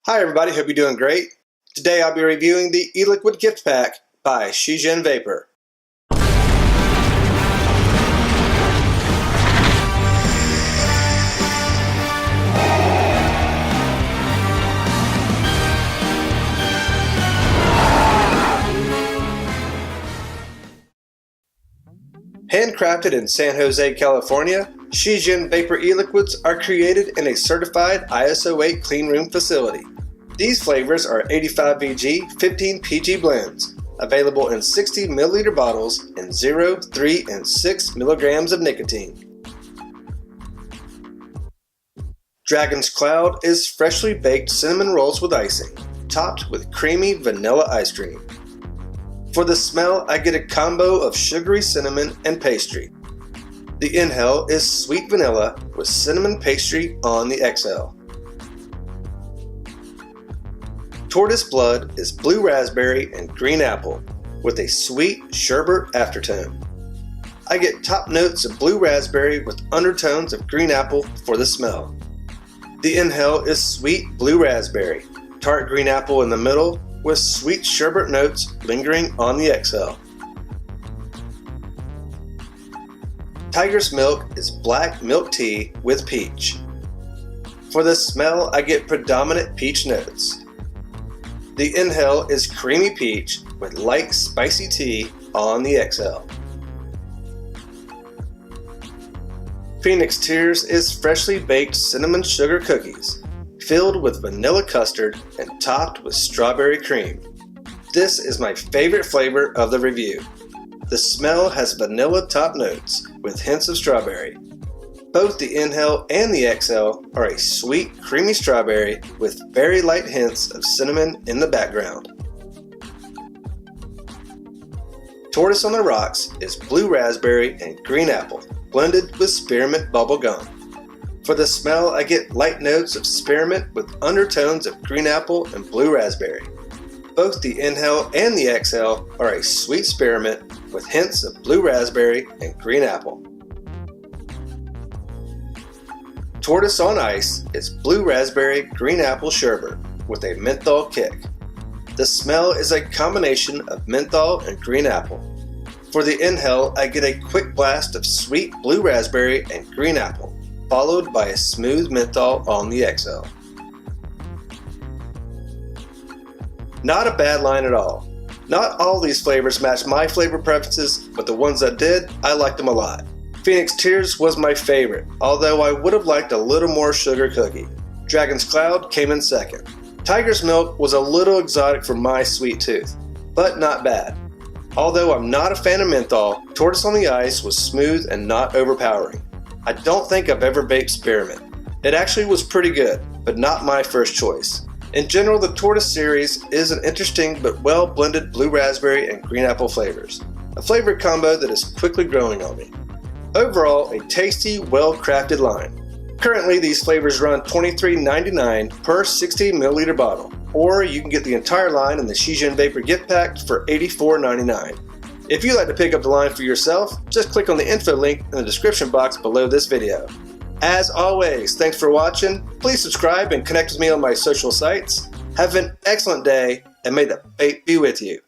Hi everybody, hope you're doing great. Today I'll be reviewing the e-liquid gift pack by Shijin Vapor. Handcrafted in San Jose, California, Shijin Vapor e-liquids are created in a certified ISO 8 cleanroom facility. These flavors are 85 VG 15 PG blends, available in 60 milliliter bottles and 0, 3, and 6 milligrams of nicotine. Dragon's Cloud is freshly baked cinnamon rolls with icing, topped with creamy vanilla ice cream. For the smell, I get a combo of sugary cinnamon and pastry. The inhale is sweet vanilla with cinnamon pastry on the exhale. Tortoise Blood is blue raspberry and green apple with a sweet sherbet aftertone. I get top notes of blue raspberry with undertones of green apple for the smell. The inhale is sweet blue raspberry, tart green apple in the middle with sweet sherbet notes lingering on the exhale. Tiger's Milk is black milk tea with peach. For the smell, I get predominant peach notes. The inhale is creamy peach with light spicy tea on the exhale. Phoenix Tears is freshly baked cinnamon sugar cookies, filled with vanilla custard and topped with strawberry cream. This is my favorite flavor of the review. The smell has vanilla top notes with hints of strawberry. Both the inhale and the exhale are a sweet, creamy strawberry with very light hints of cinnamon in the background. Tortoise on the Rocks is blue raspberry and green apple, blended with spearmint bubble gum. For the smell, I get light notes of spearmint with undertones of green apple and blue raspberry. Both the inhale and the exhale are a sweet spearmint with hints of blue raspberry and green apple. Tortoise on Ice is blue raspberry green apple sherbet with a menthol kick. The smell is a combination of menthol and green apple. For the inhale, I get a quick blast of sweet blue raspberry and green apple, followed by a smooth menthol on the exhale. Not a bad line at all. Not all these flavors match my flavor preferences, but the ones that did, I liked them a lot. Phoenix Tears was my favorite, although I would have liked a little more sugar cookie. Dragon's Cloud came in second. Tiger's Milk was a little exotic for my sweet tooth, but not bad. Although I'm not a fan of menthol, Tortoise on the Ice was smooth and not overpowering. I don't think I've ever vaped spearmint. It actually was pretty good, but not my first choice. In general, the Tortoise series is an interesting but well-blended blue raspberry and green apple flavors, a flavor combo that is quickly growing on me. Overall, a tasty, well-crafted line. Currently, these flavors run $23.99 per 60 milliliter bottle, or you can get the entire line in the Shijin Vapor gift pack for $84.99. If you'd like to pick up the line for yourself, just click on the info link in the description box below this video. As always, thanks for watching. Please subscribe and connect with me on my social sites. Have an excellent day, and may the vape be with you.